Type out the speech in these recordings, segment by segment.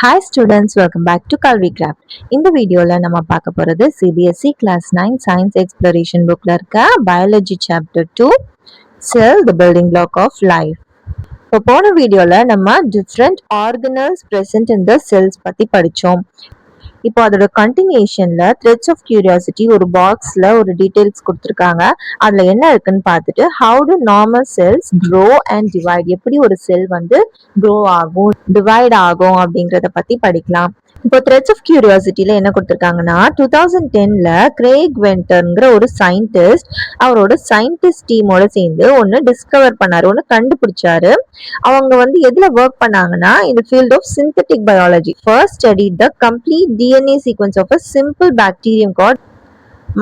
Hi students, welcome back to Kalvi Craft. இந்த வீடியோல நம்ம பார்க்க போறது CBSE Class 9 Science Exploration bookல இருக்க Biology Chapter 2 Cell, the Building Block of Life. இப்போ போன வீடியோல நம்ம different organelles present in the cells பத்தி படிச்சோம். இப்போ அதோட கண்டினியூஷன்ல த்ரெட்ஸ் ஆஃப் கியூரியாசிட்டி ஒரு பாக்ஸ்ல ஒரு டீடைல்ஸ் கொடுத்துருக்காங்க. அதுல என்ன இருக்குன்னு பார்த்துட்டு how do normal cells grow and divide, எப்படி ஒரு செல் வந்து க்ரோ ஆகும் டிவைட் ஆகும் அப்படிங்கறத பத்தி படிக்கலாம். இப்போ த்ரெட்ஸ் ஆஃப் கியூரியாசிட்டியில என்ன கொடுத்துருக்காங்கன்னா 2010ல கிரேக் வென்டர்ங்கிற ஒரு சயின்டிஸ்ட் அவரோட சயின்டிஸ்ட் டீமோட சேர்ந்து ஒன்னு டிஸ்கவர் பண்ணாரு, ஒன்னு கண்டுபிடிச்சாரு. அவங்க வந்து எதுல ஒர்க் பண்ணாங்கன்னா இந்த field of synthetic biology. First study the complete DNA sequence of a simple bacterium called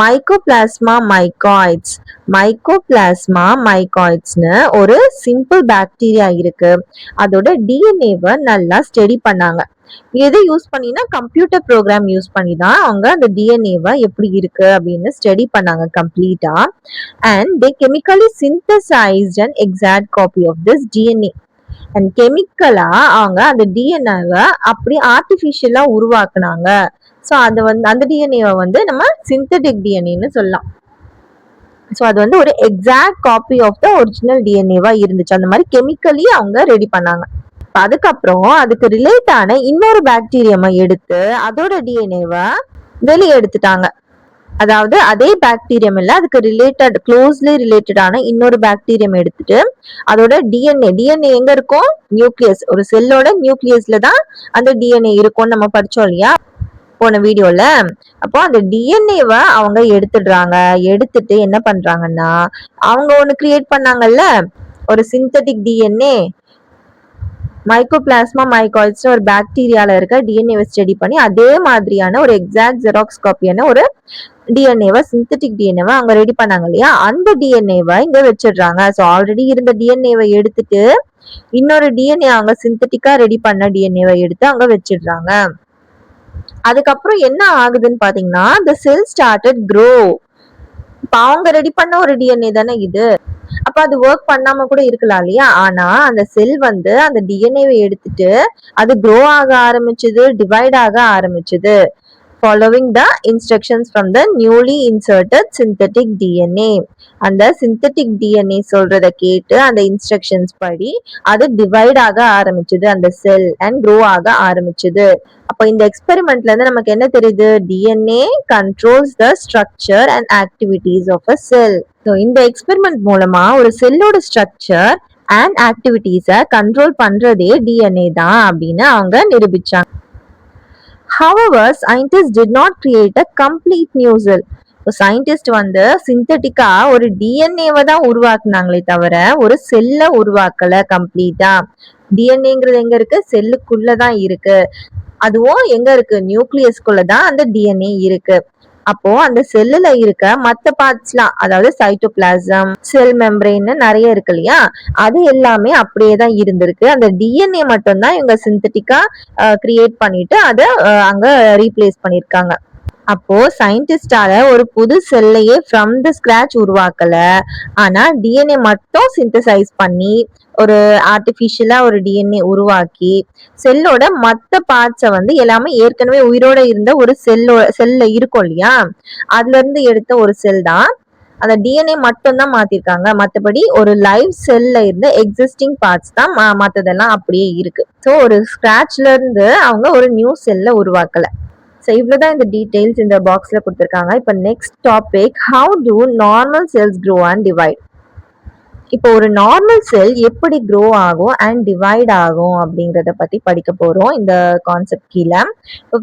Mycoplasma mycoides. Mycoplasma மைகாய்ட்ஸ்னு ஒரு சிம்பிள் பாக்டீரியா இருக்கு. அதோட டிஎன்ஏவை நல்லா ஸ்டடி பண்ணாங்க. எதை யூஸ் பண்ணினா கம்ப்யூட்டர் ப்ரோக்ராம் யூஸ் பண்ணி தான் அவங்க அந்த டிஎன்ஏவை எப்படி இருக்கு அப்படின்னு ஸ்டடி பண்ணாங்க கம்ப்ளீட்டா. And they chemically synthesized and exact copy of this DNA. And கெமிக்கலா அவங்க அந்த டிஎன்ஏவை அப்படி ஆர்டிஃபிஷியலா உருவாக்குனாங்க. ஸோ அது வந்து அந்த டிஎன்ஏவை வந்து நம்ம சிந்தட்டிக் டிஎன்ஏன்னு சொல்லலாம். ஸோ அது வந்து ஒரு exact copy of the original டிஎன்ஏவா இருந்துச்சு. அந்த மாதிரி கெமிக்கலி அவங்க ரெடி பண்ணாங்க. அதுக்கப்புறம் அதுக்கு ரிலேட் ஆன இன்னொரு பாக்டீரியமை எடுத்து அதோட டிஎன்ஏவை வெளியே எடுத்துட்டாங்க. அதாவது அதே பாக்டீரியம் இல்ல, அதுக்கு ரிலேட்டட் க்ளோஸ்லி ரிலேட்டடான இன்னொரு பாக்டீரியம் எடுத்துட்டு அதோட டிஎன்ஏ எங்க இருக்கும்? நியூக்ளியஸ். ஒரு செல்லோட நியூக்ளியஸ்ல தான் அந்த டிஎன்ஏ இருக்கும்னு நம்ம படிச்சோம் இல்லையா போன வீடியோல. அப்போ அந்த டிஎன்ஏவை அவங்க எடுத்துடுறாங்க. எடுத்துட்டு என்ன பண்றாங்கன்னா அவங்க ஒண்ணு கிரியேட் பண்ணாங்கல்ல, ஒரு சிந்தட்டிக் டிஎன்ஏ. மைக்கோபிளாஸ்மா மைகாய்ட்ஸ் ஒரு பாக்டீரியால இருக்க டிஎன்ஏவை ஸ்டடி பண்ணி அதே மாதிரியான ஒரு எக்ஸாக்ட் ஜெராக்ஸ் காப்பியான ஒரு டிஎன்ஏவை சிந்தட்டிக் டிஎன்ஏவை அவங்க ரெடி பண்ணாங்க இல்லையா, அந்த டிஎன்ஏவை இங்க வச்சிடுறாங்க. ஸோ ஆல்ரெடி இருந்த டிஎன்ஏவை எடுத்துட்டு இன்னொரு டிஎன்ஏ அவங்க சிந்தட்டிக்கா ரெடி பண்ண டிஎன்ஏவை எடுத்து அங்க வச்சிடுறாங்க. அதுக்கப்புறம் என்ன ஆகுதுன்னு பாத்தீங்கன்னா the cell started grow. இப்ப அவங்க ரெடி பண்ண ஒரு டிஎன்ஏ தானே இது. அப்ப அது ஒர்க் பண்ணாம கூட இருக்கலாம் இல்லையா. ஆனா அந்த செல் வந்து அந்த டிஎன்ஏவை எடுத்துட்டு அது க்ரோ ஆக ஆரம்பிச்சது, டிவைட் ஆக ஆரம்பிச்சது. Following the instructions from the newly inserted synthetic DNA. அந்த synthetic DNA சொல்றத கேட்டு அந்த இன்ஸ்ட்ரக்ஷன்ஸ் படி அது டிவைட் ஆக ஆரம்பிச்சது அந்த செல் அண்ட் க்ரோ ஆக ஆரம்பிச்சது. அப்ப இந்த எக்ஸ்பெரிமெண்ட்ல இருந்து நமக்கு என்ன தெரியுது? DNA controls the structure and activities of a cell. So இந்த எக்ஸ்பெரிமெண்ட் மூலமா ஒரு செல்லோட ஸ்ட்ரக்சர் அண்ட் ஆக்டிவிட்டிஸை கண்ட்ரோல் பண்றதே டிஎன்ஏ தான் அப்படின்னு அவங்க நிரூபிச்சாங்க. However, scientists did not create a complete new cell. Scientist வந்து சிந்தட்டிக்கா ஒரு டிஎன்ஏவை தான் உருவாக்குனாங்களே தவிர ஒரு செல்ல உருவாக்கல கம்ப்ளீட்டா. டிஎன்ஏங்கிறது எங்க இருக்கு? செல்லுக்குள்ளதான் இருக்கு. அதுவும் எங்க இருக்கு? நியூக்ளியஸ்குள்ளதான் அந்த டிஎன்ஏ இருக்கு. அப்போ அந்த செல்லுல இருக்க மத்த பார்ட்ஸ்லாம், அதாவது சைட்டோபிளாசம், செல் மெம்பரேன்னு நிறைய இருக்கு இல்லையா, அது எல்லாமே அப்படியே தான் இருந்திருக்கு. அந்த டிஎன்ஏ மட்டும் தான் இவங்க சிந்தட்டிக்கா கிரியேட் பண்ணிட்டு அதை அங்க ரீப்ளேஸ் பண்ணிருக்காங்க. அப்போ சயின்டிஸ்டால ஒரு புது செல்லையே ஃப்ரம் த ஸ்கிராச் உருவாக்கல, ஆனா டிஎன்ஏ மட்டும் சிந்தசைஸ் பண்ணி ஒரு ஆர்டிபிஷியலா ஒரு டிஎன்ஏ உருவாக்கி செல்லோட மத்த பார்ட்ஸை வந்து எல்லாமே ஏற்கனவே உயிரோட இருந்த ஒரு செல்ல இருக்கும் இல்லையா, அதுல இருந்து எடுத்த ஒரு செல் தான். அந்த டிஎன்ஏ மட்டும் தான் மாத்திருக்காங்க. மற்றபடி ஒரு லைவ் செல்ல இருந்த எக்ஸிஸ்டிங் பார்ட்ஸ் தான் மற்றதெல்லாம் அப்படியே இருக்கு. ஸோ ஒரு ஸ்கிராச்ல இருந்து அவங்க ஒரு நியூ செல்ல உருவாக்கல. ஸோ இவ்வளோதான் இந்த டீடைல்ஸ் இந்த பாக்ஸ்ல கொடுத்துருக்காங்க. இப்போ next topic, how do normal cells grow and divide. இப்போ ஒரு நார்மல் செல் எப்படி க்ரோ ஆகும் அண்ட் டிவைட் ஆகும் அப்படிங்கிறத பத்தி படிக்க போறோம் இந்த கான்செப்ட் கீழே.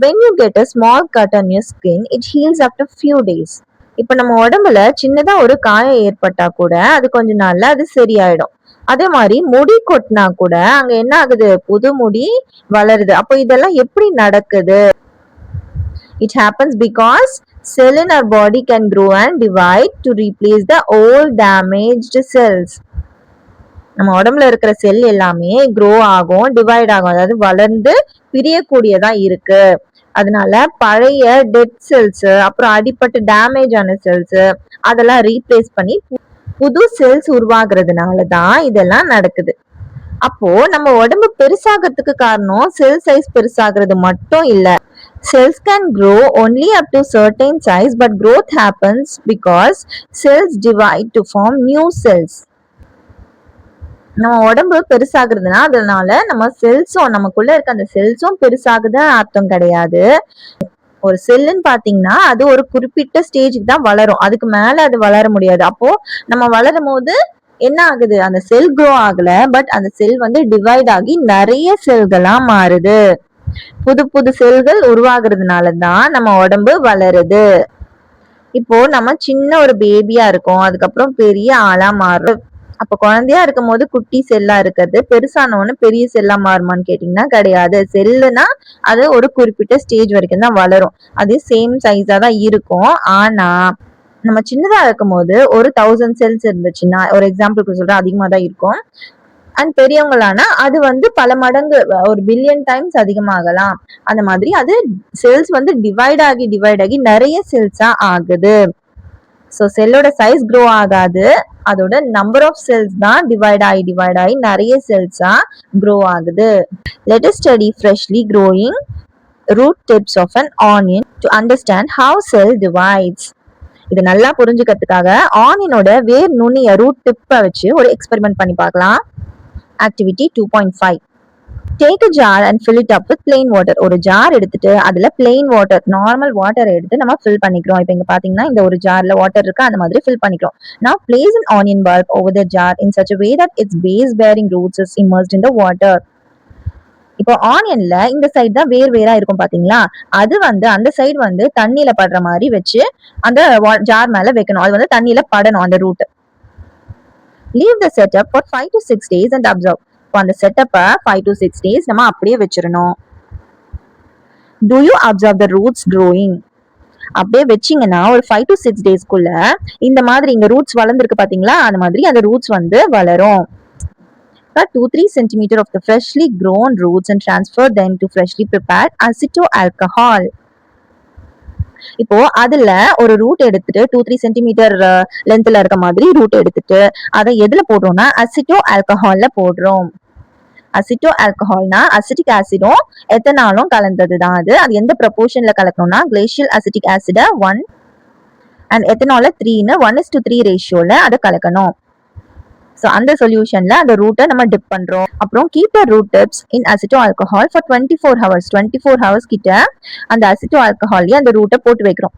when you get a small cut on your skin, it heals after few days. இப்போ நம்ம உடம்புல சின்னதா ஒரு காயம் ஏற்பட்டா கூட அது கொஞ்ச நாள்ல அது சரியாயிடும். அதே மாதிரி முடி கொட்டினா கூட அங்க என்ன ஆகுது? புது முடி வளருது. அப்போ இதெல்லாம் எப்படி நடக்குது? It happens because cell in our body can grow and divide to replace the old damaged cells. நம்ம உடம்புல இருக்கிற செல் எல்லாமே க்ரோ ஆகும், டிவைட் ஆகும், அதாவது வளர்ந்து பிரியக்கூடியதா இருக்கு. அதனால பழைய டெட் செல்ஸ், அப்புறம் அடிப்பட்டு டேமேஜ் ஆன செல்ஸ் அதெல்லாம் ரீப்ளேஸ் பண்ணி புது செல்ஸ் உருவாகிறதுனால தான் இதெல்லாம் நடக்குது. அப்போ நம்ம உடம்பு பெருசாகிறதுக்கு காரணம் செல் சைஸ் பெருசாகிறது மட்டும் இல்ல. Cells can grow only up to certain size, but growth happens because cells divide to form new cells. நம்ம உடம்பு பெருசாகுறதுன்னா அதனால நம்ம செல்ஸும் நமக்குள்ள இருக்க அந்த செல்ஸும் பெருசாகுது அர்த்தம் கிடையாது. ஒரு செல்லுன்னு பாத்தீங்கன்னா அது ஒரு குறிப்பிட்ட ஸ்டேஜுக்கு தான் வளரும், அதுக்கு மேல அது வளர முடியாது. அப்போ நம்ம வளரும் போது என்ன ஆகுது, அந்த செல் க்ரோ ஆகல, பட் அந்த செல் வந்து டிவைட் ஆகி நிறைய செல்களா மாறுது. புது புது செல்கள் உருவாகுறதுனாலதான் நம்ம உடம்பு வளருது. இப்போ நம்ம சின்ன ஒரு பேபியா இருக்கோம், அதுக்கப்புறம் பெரிய ஆளா மாறும். அப்ப குழந்தையா இருக்கும் போது குட்டி செல்லா இருக்கிறது பெருசானவொன்னு பெரிய செல்லா மாறுமான்னு கேட்டீங்கன்னா கிடையாது. செல்லுனா அது ஒரு குறிப்பிட்ட ஸ்டேஜ் வரைக்கும் தான் வளரும், அது சேம் சைஸா தான் இருக்கும். ஆனா நம்ம சின்னதா இருக்கும் போது ஒரு 1000 செல்ஸ் இருந்துச்சுன்னா, ஒரு எக்ஸாம்பிளுக்கு சொல்றேன், அதிகமா தான் இருக்கும். அண்ட் பெரியவங்களானா அது வந்து பல மடங்கு, ஒரு பில்லியன் டைம்ஸ் அதிகமாகலாம். அந்த மாதிரி அது செல்ஸ் வந்து டிவைட் ஆகி நிறைய செல்ஸா ஆகுது. ஸோ செல்லோட சைஸ் க்ரோ ஆகாது, அதோட நம்பர் ஆஃப் செல்ஸ் தான் டிவைட் ஆகி நிறைய செல்ஸா க்ரோ ஆகுது. Let us study freshly growing root tips of an onion to understand how cell divides. இது நல்லா புரிஞ்சுக்கிறதுக்காக ஆனியனோட வேர் நுனிய ரூட் டிப்பை வச்சு ஒரு எக்ஸ்பெரிமெண்ட் பண்ணி பார்க்கலாம். Activity 2.5. Take a jar and fill it up with plain water. ஒரு ஜார் எடுத்துட்டு அதுல plain water, நார்மல் வாட்டர் எடுத்து நம்ம fill பண்ணிக்கிறோம். இப்போ இங்க பாத்தீங்கன்னா இந்த ஒரு ஜார்ல வாட்டர் இருக்கு, அந்த மாதிரி fill பண்ணிக்கிறோம். Now place an onion bulb over the jar in such a way that its base bearing roots is immersed in the water. இப்போ ஆனியன்ல இந்த சைடு தான் வேர் வேரா இருக்கும் பாத்தீங்களா, அது வந்து அந்த சைடு வந்து தண்ணியில படுற மாதிரி வச்சு அந்த ஜார் மேல வைக்கணும், அது வந்து தண்ணியில படணும் அந்த root. Leave the setup for 5 to 6 days and observe. இப்போ அந்த செட்டப்பை 5 to 6 days நம்ம அப்படியே வச்சிடணும். Do you observe the roots growing? அப்படியே வச்சிங்கன்னா ஒரு 5 to 6 daysக்குள்ள இந்த மாதிரி இங்க ரூட்ஸ் வளர்ந்துருக்கு பாத்தீங்களா, அந்த மாதிரி அந்த ரூட்ஸ் வந்து வளரும். 2-3 cm of the freshly grown roots and transfer them to freshly prepared aceto alcohol. இப்போ அதுல ஒரு ரூட் எடுத்துட்டு 2-3 சென்டிமீட்டர் லென்த்ல இருக்க மாதிரி ரூட் எடுத்துட்டு அதை எதுல போடுறோம்னா அசிட்டோ ஆல்கஹால்ல போடுறோம். அசிட்டோ ஆல்கஹால்னா அசிட்டிக் ஆசிடும் எத்தனாலும் கலந்ததுதான். அது எந்த ப்ரொபோர்ஷன்ல கலக்கணும்னா கிளேஷியல் அசிட்டிக் ஆசிட 1 அண்ட் எத்தனால 3ன்னு 1:3 ரேஷியோல அதை கலக்கணும். ஸோ அந்த சொல்யூஷன்ல அந்த ரூட்டை நம்ம டிப் பண்றோம். அப்புறம் keep the root tips in aceto alcohol for 24 hours. 24 hours கிட்ட அந்த அசிட்டோ ஆல்கஹால்ல அந்த ரூட்டை போட்டு வைக்கிறோம்.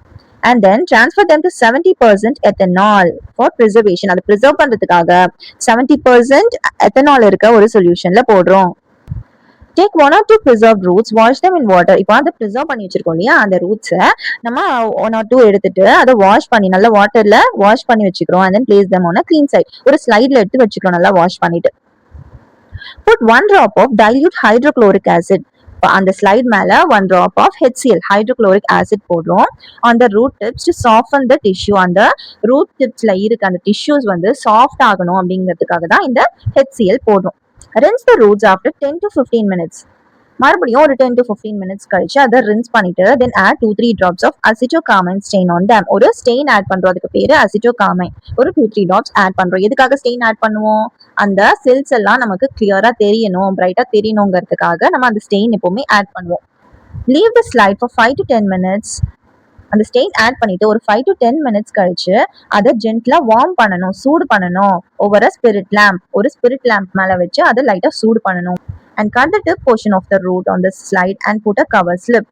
And then transfer them to 70% ethanol for preservation. அதை ப்ரிசர்வ் பண்றதுக்காக 70% ethanol இருக்க ஒரு சொல்யூஷன்ல போடுறோம். Take 1 or 2 preserved roots, wash them in water. இப்போ அதை ப்ரிசர்வ் பண்ணி வச்சிருக்கோம் இல்லையா, அந்த ரூட்ஸை நம்ம 1 or 2 எடுத்துட்டு அதை வாஷ் பண்ணி நல்ல வாட்டர்ல வாஷ் பண்ணி வச்சுக்கிறோம். and then place them on a clean side. ஒரு ஸ்லைட்ல எடுத்து வச்சுக்கிறோம் நல்லா வாஷ் பண்ணிட்டு. Put 1 drop of dilute hydrochloric acid. அந்த ஸ்லைட் மேல 1 drop of HCl hydrochloric acid போடுறோம் on the root tips to soften the tissue. அந்த root tipsல இருக்க அந்த tissues வந்து சாஃப்ட் ஆகணும் அப்படிங்கிறதுக்காக தான் இந்த HCl போடுறோம். Rinse the roots after 10 to 15 minutes. மறுபடியும் ஒரு 10 to 15 minutes கழிச்சு அதை rinse பண்ணிட்டு then add 2-3 drops of acetocarmine stain on them. ஒரு ஸ்டெயின் ஆட் பண்றோம், அதுக்கு பேரு acetocarmine. ஒரு 2-3 drops ஆட் பண்றோம். எதுக்காக ஸ்டெயின் ஆட் பண்ணுவோம், அந்த செல்ஸ் எல்லாம் நமக்கு கிளியரா தெரியணும், பிரைட்டா தெரியணுங்கிறதுக்காக நம்ம அந்த ஸ்டெயின் எப்பவுமே ஆட் பண்ணுவோம். Leave the slide for 5 to 10 minutes. அந்த ஸ்டெயின் ஆட் பண்ணிட்டு ஒரு 5 to 10 minutes கழிச்சு அதை ஜென்ட்லா வார்ம் பண்ணணும், சூடு பண்ணணும். ஓவர் ஸ்பிரிட் லேம்ப், ஒரு ஸ்பிரிட் லேம்ப் மேல வச்சு அதை லைட்டா சூடு பண்ணணும். And cut the tip portion of the root on the slide and put a cover slip.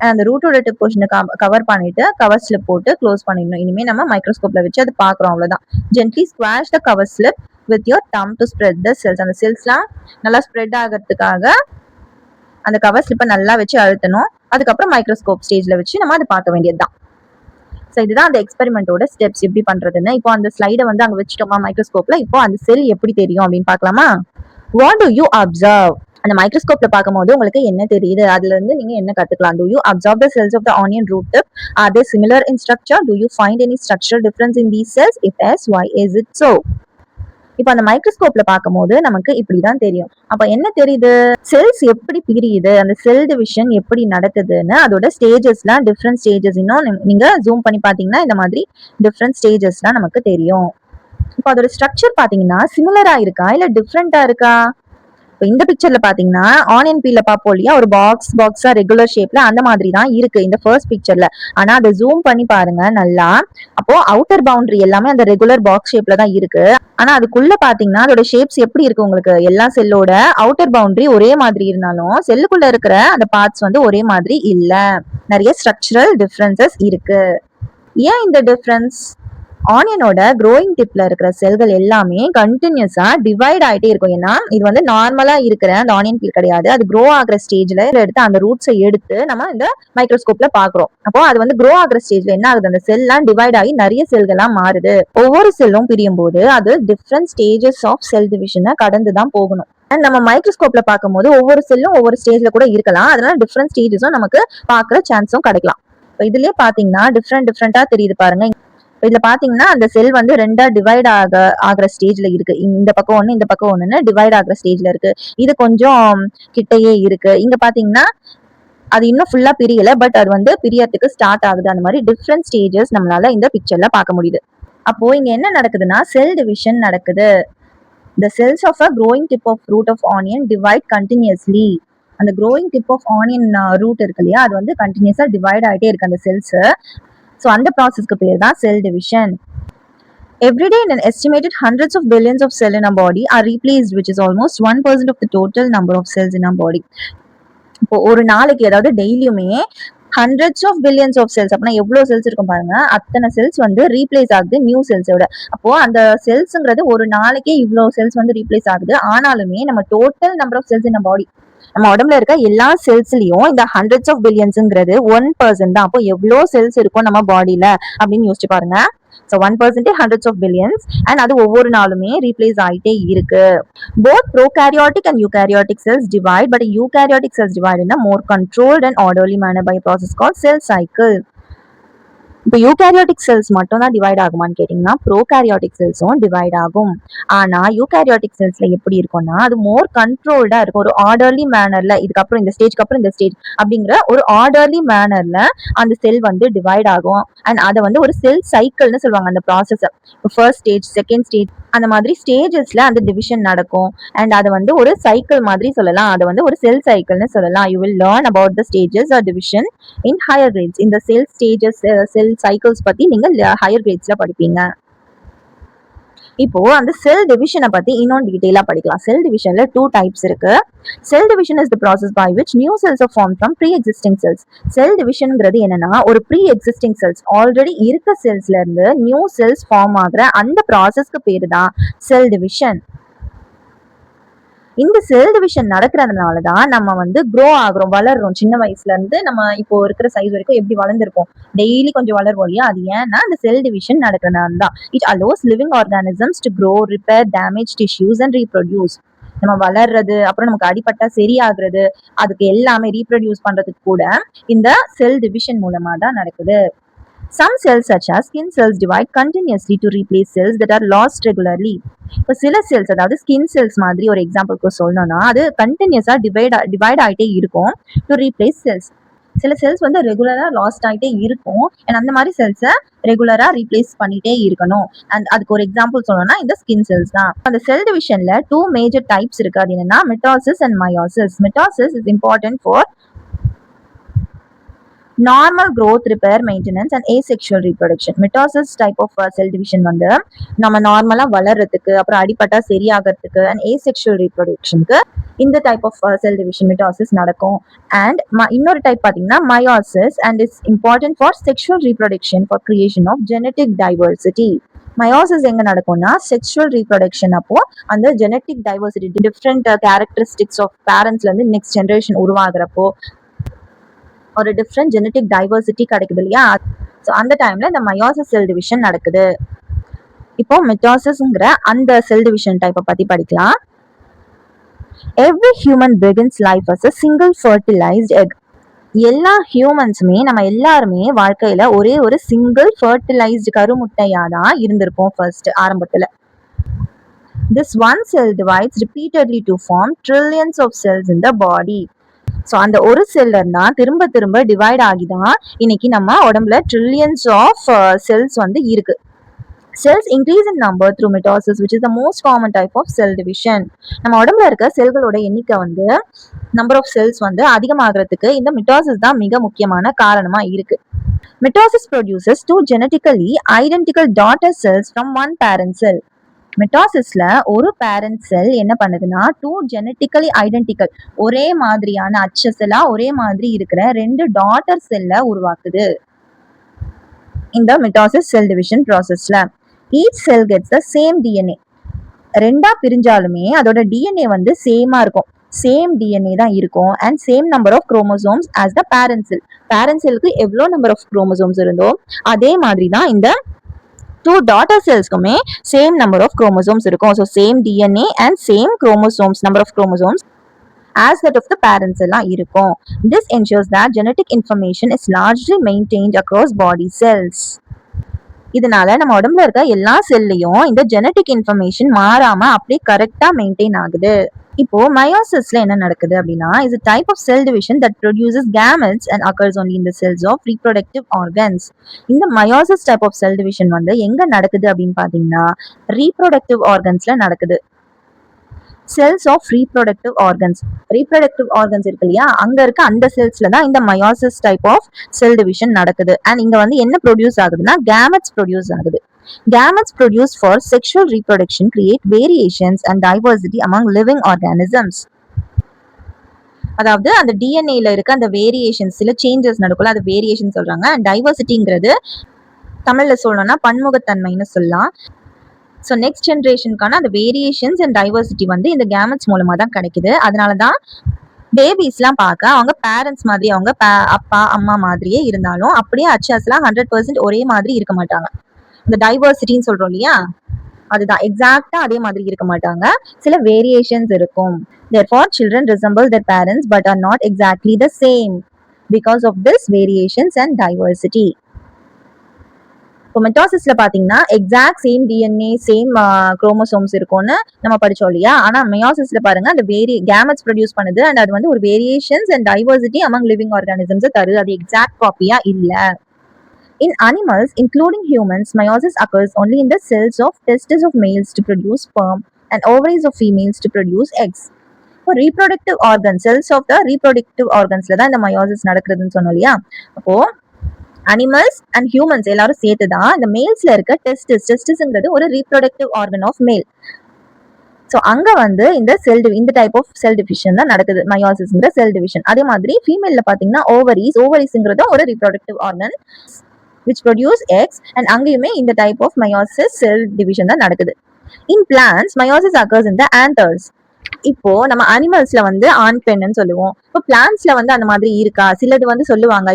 அந்த ரூட்டோட டிப் போர்ஷனை கவர் பண்ணிட்டு கவர் ஸ்லிப் போட்டு க்ளோஸ் பண்ணிடணும். இனிமே நம்ம மைக்ரோஸ்கோப்ல வச்சு அது பாக்குறோம், அவ்வளவுதான். Gently squash the cover slip with your thumb to spread the cells. அந்த செல்ஸ்லாம் நல்லா ஸ்ப்ரெட் ஆகிறதுக்காக அந்த கவர் ஸ்லிப்பை நல்லா வச்சு அழுத்தணும். அதுக்கப்புறம் மைக்ரோஸ்கோப் ஸ்டேஜ்ல வச்சு நம்ம அதை பார்க்க வேண்டியதுதான். ஸோ இதுதான் அந்த எக்ஸ்பெரிமெண்டோட ஸ்டெப்ஸ் எப்படி பண்றதுன்னு. இப்போ அந்த ஸ்லைடை வந்து அங்க வச்சுட்டோமா மைக்ரோஸ்கோப்ல, இப்போ அந்த செல் எப்படி தெரியும் அப்படின்னு பார்க்கலாமா. What do you observe? அந்த மைக்ரோஸ்கோப்ல பார்க்கும்போது உங்களுக்கு என்ன தெரியுது, அதுல இருந்து நீங்க என்ன கத்துக்கலாம். Do you observe the cells of the onion root tip? Are they similar in structure? Do you find any structural difference in these cells? If yes, why is it so? இப்போ அந்த மைக்ரோஸ்கோப்ல பார்க்கும்போது நமக்கு இப்படிதான் தெரியும். அப்ப என்ன தெரியுது, செல்ஸ் எப்படி பிரியுது, அந்த செல் டிவிஷன் எப்படி நடக்குதுன்னு, அதோட ஸ்டேஜஸ்லாம் டிஃப்ரெண்ட் ஸ்டேஜஸ். இன்னும் நீங்க ஜூம் பண்ணி பாத்தீங்கன்னா இந்த மாதிரி டிஃப்ரெண்ட் ஸ்டேஜஸ்லாம் நமக்கு தெரியும். இப்போ அதோட ஸ்ட்ரக்சர் பாத்தீங்கன்னா சிமிலரா இருக்கா இல்ல டிஃப்ரெண்டா இருக்கா? இப்போ இந்த பிக்சர்ல பாத்தீங்கன்னா ஆனியன் பீல பாப்போம் இல்லையா, ஒரு பாக்ஸா ரெகுலர் ஷேப்ல அந்த மாதிரி தான் இருக்கு இந்த ஃபர்ஸ்ட் பிக்சர்ல. ஆனா அதை ஜூம் பண்ணி பாருங்க நல்லா. அப்போ அவுட்டர் பவுண்டரி எல்லாமே அந்த ரெகுலர் பாக்ஸ் ஷேப்ல தான் இருக்கு. ஆனா அதுக்குள்ள பாத்தீங்கன்னா அதோட ஷேப்ஸ் எப்படி இருக்கு உங்களுக்கு, எல்லா செல்லோட அவுட்டர் பவுண்டரி ஒரே மாதிரி இருந்தாலும் செல்லுக்குள்ள இருக்கிற அந்த பார்ட்ஸ் வந்து ஒரே மாதிரி இல்ல. நிறைய ஸ்ட்ரக்சரல் டிஃபரன்சஸ் இருக்கு. ஏன் இந்த டிஃபரன்ஸ்? ஆனியனோட க்ரோயிங் டிப்ல இருக்கிற செல்கள் எல்லாமே கண்டினியூஸா டிவைட் ஆயிட்டே இருக்கும். ஏன்னா இது வந்து நார்மலா இருக்கிற அந்த ஆனியன் பீல் கிடையாது, அது க்ரோ ஆகிற ஸ்டேஜ்ல எடுத்து அந்த ரூட்ஸை எடுத்து நம்ம இந்த மைக்ரோஸ்கோப்ல பாக்குறோம். அப்போ அது வந்து க்ரோ ஆகிற ஸ்டேஜ்ல என்ன ஆகுது, அந்த செல்லாம் டிவைட் ஆகி நிறைய செல்களா மாறுது. ஒவ்வொரு செல்லும் பிரியும் போது அது டிஃப்ரெண்ட் ஸ்டேஜஸ் ஆஃப் செல் டிவிஷனை கடந்து தான் போகணும். அண்ட் நம்ம மைக்ரோஸ்கோப்ல பார்க்கும்போது ஒவ்வொரு செல்லும் ஒவ்வொரு ஸ்டேஜ்ல கூட இருக்கலாம். அதனால டிஃப்ரெண்ட் ஸ்டேஜஸும் நமக்கு பாக்குற சான்ஸும் கிடைக்கலாம். இதுலயே பாத்தீங்கன்னா டிஃப்ரெண்டா தெரியுது பாருங்க. இதுல பாத்தீங்கன்னா அந்த செல் வந்து ரெண்டா டிவைட் ஆகிற ஸ்டேஜ்ல இருக்கு. இந்த பக்கம் ஒண்ணு இந்த பக்கம் ஒண்ணுன்னு டிவைட் ஆகிற ஸ்டேஜ்ல இருக்கு. இது கொஞ்சம் கிட்டையே இருக்கு. இங்க பாத்தீங்கன்னா அது இன்னும் ஃபுல்லா பிரியல, பட் அது வந்து பிரியறதுக்கு ஸ்டார்ட் ஆகுது. அந்த மாதிரி டிஃப்ரெண்ட் ஸ்டேஜஸ் நம்மளால இந்த பிக்சர்ல பார்க்க முடியுது. அப்போ இங்க என்ன நடக்குதுன்னா செல் டிவிஷன் நடக்குது. The cells of a growing tip of root of onion divide continuously. அந்த growing tip of onion root இருக்கு இல்லையா, அது வந்து கண்டினியூஸா டிவைட் ஆயிட்டே இருக்கு அந்த செல்ஸ். ஸோ அந்த ப்ராசஸ்க்கு பேர் தான் cell division. Every day, an estimated hundreds of billions of cells in our body are replaced, which is almost 1% of the total number of cells in our body. இப்போ ஒரு நாளைக்கு ஏதாவது டெய்லியுமே hundreds of billions of cells, அப்படின்னா எவ்வளவு cells இருக்கும் பாருங்க, அத்தனை செல்ஸ் வந்து ரீப்ளேஸ் ஆகுது நியூ செல்ஸோட. அப்போ அந்த செல்ஸ்ங்கிறது ஒரு நாளைக்கே இவ்வளவு செல்ஸ் வந்து ரீப்ளேஸ் ஆகுது. ஆனாலுமே நம்ம டோட்டல் நம்பர் ஆஃப் செல்ஸ் இன் பாடி, நம்ம உடம்புல இருக்க எல்லா செல்ஸ்லயும் இந்த ஹண்ட்ரட்ஸ் ஆஃப் பில்லியன்ஸ்ங்கிறது 1% தான். அப்போ எவ்வளவு செல்ஸ் இருக்கும் நம்ம பாடியில அப்படின்னு யோசிச்சு பாருங்க. So 1% hundreds of billions, and அது ஒவ்வொரு நாளுமே ரீப்ளேஸ் ஆயிட்டே இருக்கு. Both prokaryotic and eukaryotic cells divide, but eukaryotic cells divide in a more controlled and orderly manner by a process called cell cycle. இப்போ யூகேரியாட்டிக் செல்ஸ் மட்டும் தான் divide ஆகுமான்னு கேட்டீங்கன்னா ப்ரோகாரியாட்டிக் செல்ஸும் டிவைட் ஆகும். ஆனா யூகேரியாட்டிக் செல்ஸ்ல எப்படி இருக்கும்னா அது மோர் கண்ட்ரோல்டா இருக்கும். ஒரு ஆர்டர்லி மேனர்ல இதுக்கப்புறம் இந்த ஸ்டேஜ்க்கு அப்புறம் இந்த ஸ்டேஜ் அப்படிங்கிற ஒரு ஆர்டர்லி மேனர்ல அந்த செல் வந்து டிவைட் ஆகும். அண்ட் அதை வந்து ஒரு செல் சைக்கிள்னு சொல்லுவாங்க அந்த process. First stage, second stage, அந்த மாதிரி ஸ்டேஜஸ்ல அந்த டிவிஷன் நடக்கும். அண்ட் அது வந்து ஒரு சைக்கிள் மாதிரி சொல்லலாம். அதை வந்து ஒரு செல் சைக்கிள்னு சொல்லலாம். You will learn about the stages or division in higher grades. இந்த செல் ஸ்டேஜஸ், செல் சைக்கிள்ஸ் பத்தி நீங்க ஹையர் கிரேட்ஸ்ல படிப்பீங்க. இப்போ அந்த செல் டிவிஷனை பத்தி இன்னும் டீடைலா படிக்கலாம். செல் டிவிஷன்ல 2 டைப்ஸ் இருக்கு. Cell division is the process by which new cells are formed from pre-existing cells. செல் டிவிஷன்ங்கிறது என்னன்னா ஒரு ப்ரீ எக்ஸிஸ்டிங் செல்ஸ், ஆல்ரெடி இருக்க செல்ஸ்ல இருந்து நியூ செல்ஸ் ஃபார்ம் ஆகுற அந்த ப்ராசஸ்க்கு பேரு தான் செல் டிவிஷன். இந்த செல் டிவிஷன் நடக்கிறதுனால தான் நம்ம வந்து க்ரோ ஆகுறோம், வளர்றோம். சின்ன வயசுல இருந்து நம்ம இப்போ இருக்கிற சைஸ் வரைக்கும் எப்படி வளர்ந்துருப்போம், டெய்லி கொஞ்சம் வளருவோம் இல்லையா, அது ஏன்னா இந்த செல் டிவிஷன் நடக்கிறதுனால தான். It allows living organisms to grow, repair damage tissues and reproduce. நம்ம வளர்றது, அப்புறம் நமக்கு அடிப்பட்டா சரியாகிறது, அதுக்கு எல்லாமே ரீப்ரொடியூஸ் பண்றதுக்கு கூட இந்த செல் டிவிஷன் மூலமா தான் நடக்குது. Some cells such as skin cells divide continuously to replace cells that are lost regularly. இப்போ சில செல்ஸ், அதாவது ஸ்கின் செல்ஸ் மாதிரி ஒரு எக்ஸாம்பிளுக்கு சொல்லணும்னா அது கண்டினியூஸா டிவைட் ஆகிட்டே இருக்கும் டு ரீப்ளேஸ் செல்ஸ். சில செல்ஸ் வந்து ரெகுலரா லாஸ்ட் ஆகிட்டே இருக்கும். அண்ட் அந்த மாதிரி செல்ஸை ரெகுலரா ரீப்ளேஸ் பண்ணிட்டே இருக்கணும். அண்ட் அதுக்கு ஒரு எக்ஸாம்பிள் சொல்லணும்னா இந்த ஸ்கின் செல்ஸ் தான். அந்த செல் டிவிஷன்ல 2 மேஜர் டைப்ஸ் இருக்கு. அது என்னன்னா mitosis and meiosis. Mitosis is important for normal growth, repair, maintenance and asexual reproduction. Mitosis type of cell division வந்து நம்ம நார்மலா வளர்றதுக்கு, அப்புறம் அடிப்பட்டா சரியாகிறதுக்கு அண்ட் ஏசெக்சுவல் ரீப்ரொடக்ஷனுக்கு இந்த type of cell division mitosis நடக்கும். அண்ட் இன்னொரு டைப் பார்த்தீங்கன்னா meiosis, and it's important for sexual reproduction for creation of genetic diversity. Meiosis எங்க நடக்கும்னா செக்ஷுவல் ரீப்ரொடக்ஷன் அப்போ அந்த genetic diversity, different characteristics of பேரண்ட்ஸ்ல இருந்து நெக்ஸ்ட் ஜெனரேஷன் உருவாகிறப்போ ஒரு டிஃப்ரெண்ட் ஜெனட்டிக் டைவர்சிட்டி கிடைக்குது இல்லையா, ஸோ அந்த டைம்ல இந்த மயோசிஸ் செல் டிவிஷன் நடக்குது. இப்போ மெட்டாசிஸ்ங்கிற அந்த செல் டிவிஷன் டைப்பை பத்தி படிக்கலாம். Every human begins life as a single fertilized egg. எல்லா ஹியூமன்ஸுமே, நம்ம எல்லாருமே வாழ்க்கையில ஒரே ஒரு சிங்கிள் ஃபர்டிலைஸ்டு கருமுட்டையா தான் இருந்திருப்போம் ஃபர்ஸ்ட் ஆரம்பத்துல. This one cell divides repeatedly to form trillions of cells in the body. So அந்த ஒரு செல்ல இருந்தா திரும்ப திரும்ப டிவைட் ஆகிதான் இன்னைக்கு நம்ம உடம்புல ட்ரில்லியன்ஸ் ஆஃப் செல்ஸ் வந்து இருக்கு. cells increase in number through mitosis, which is the most common type of cell division. நம்ம உடம்புல இருக்க செல்களோட எண்ணிக்கை வந்து நம்பர் ஆஃப் செல்ஸ் வந்து அதிகமாகிறதுக்கு இந்த மிட்டாசிஸ் தான் மிக முக்கியமான காரணமா இருக்கு. Mitosis produces two genetically identical daughter cells from one parent cell. மெட்டாசிஸ்ல ஒரு பேரண்ட் செல் என்ன பண்ணுதுன்னா டூ ஜெனட்டிக்கலி ஐடென்டிக்கல் ஒரே மாதிரியான அச்சசலா ஒரே மாதிரி இருக்கிற ரெண்டு டாட்டர் செல்ல உருவாக்குது இந்த மெட்டாசிஸ் செல் டிவிஷன் ப்ராசஸ்ல. Each cell gets the same DNA. ரெண்டா பிரிஞ்சாலுமே அதோட டிஎன்ஏ வந்து சேமா இருக்கும். சேம் டிஎன்ஏ தான் இருக்கும் and same number of chromosomes as the parent cell. Parent செல்லுக்கு எவ்வளோ நம்பர் ஆஃப் குரோமோசோம்ஸ் இருந்தோ அதே மாதிரி தான் இந்த two daughter cellsக்குமே same number of chromosomes இருக்கும். So same DNA and same chromosomes, number of chromosomes as that of the parents எல்லாம் இருக்கும். This ensures that genetic information is largely maintained across body cells. இதனால நம்ம உடம்புல இருக்க எல்லா செல்லையும் இந்த genetic information மாறாம அப்படியே கரெக்டா மெயின்டைன் ஆகுது. இப்போ மயோசிஸ்ல என்ன நடக்குது அப்படின்னா is a type of cell division that produces gametes and occurs only in the cells of reproductive organs. இந்த meiosis type of cell division வந்து எங்க நடக்குது அப்படின்னு பாத்தீங்கன்னா ரீப்ரொடக்டிவ் ஆர்கன்ஸ்ல நடக்குது. செல்ஸ் ஆஃப் ரீப்ரொடக்டிவ் ஆர்கன்ஸ் இருக்கு இல்லையா அங்க இருக்க அந்த செல்ஸ்ல தான் இந்த meiosis type of cell division நடக்குது. அண்ட் இங்க வந்து என்ன ப்ரொடியூஸ் ஆகுதுன்னா கேமெட்ஸ் ப்ரொடியூஸ் ஆகுது. Gametes produced for sexual reproduction create variations and diversity among living organisms. அதாவது அந்த டிஎன்ஏல இருக்க அந்த வேரியேஷன்ஸ் சில சேஞ்சஸ் நடக்கும்ல அது வேரியேஷன் சொல்றாங்க. அண்ட் டைவர்சிட்டிங்கிறது தமிழ்ல சொல்லணும்னா பன்முகத்தன்மைன்னு சொல்லலாம். ஸோ நெக்ஸ்ட் ஜென்ரேஷனுக்கான அந்த வேரியேஷன்ஸ் அண்ட் டைவர்சிட்டி வந்து இந்த கேமெட்ஸ் மூலமா தான் கிடைக்குது. அதனாலதான் பேபிஸ்லாம் பார்க்க அவங்க பேரண்ட்ஸ் மாதிரி அவங்க அப்பா அம்மா மாதிரியே இருந்தாலும் அப்படியே அச்சாஸ்லாம் 100% ஒரே மாதிரி இருக்க மாட்டாங்க. இந்த டைவர்சிட்டின்னு சொல்றோம் இல்லையா அதுதான் எக்ஸாக்டா அதே மாதிரி இருக்க மாட்டாங்க. சில வேரியேஷன்ஸ் இருக்கும். Therefore, children resemble their parents but are not exactly the same because of this variations and diversity. இப்போ மெட்டாசிஸ்ல பாத்தீங்கன்னா exact same DNA same chromosomes இருக்கும்னு நம்ம படிச்சோம் இல்லையா ஆனா மெயாசிஸ்ல பாருங்க அந்த கேமெட்ஸ் ப்ரொடியூஸ் பண்ணுது அண்ட் அது வந்து ஒரு variations and diversity among living organisms தருது. அது எக்ஸாக்ட் காப்பியா இல்ல. In animals, including humans, meiosis occurs only in the cells of testes of males to produce sperm and ovaries of females to produce eggs. For reproductive organs, cells of the reproductive organs la da indha meiosis nadakradunu சொன்னோம் இல்லையா அப்போ animals and humans எல்லாரும் சேர்த்து தான் இந்த மேல்ஸ்ல இருக்க டெஸ்டிஸ்ங்கிறது ஒரு reproductive organ of male. So அங்க வந்து இந்த டைப் ஆஃப் செல் டிவிஷன் தான் நடக்குது மயோசிஸ்ங்கிற செல் டிவிஷன். அதே மாதிரி ஃபீமேல்ல பாத்தீங்கன்னா ஓவரிஸ்ங்கிறது ஒரு reproductive organ which produce eggs and அங்கேயுமே இந்த type of meiosis cell division தான் நடக்குது. In plants, meiosis occurs in the anthers. இப்போ நம்ம அனிமல்ஸ்ல வந்து ஆண் பெண்ணுன்னு சொல்லுவோம். இப்போ பிளான்ட்ஸ்ல வந்து அந்த மாதிரி இருக்கா சிலது வந்து சொல்லுவாங்க.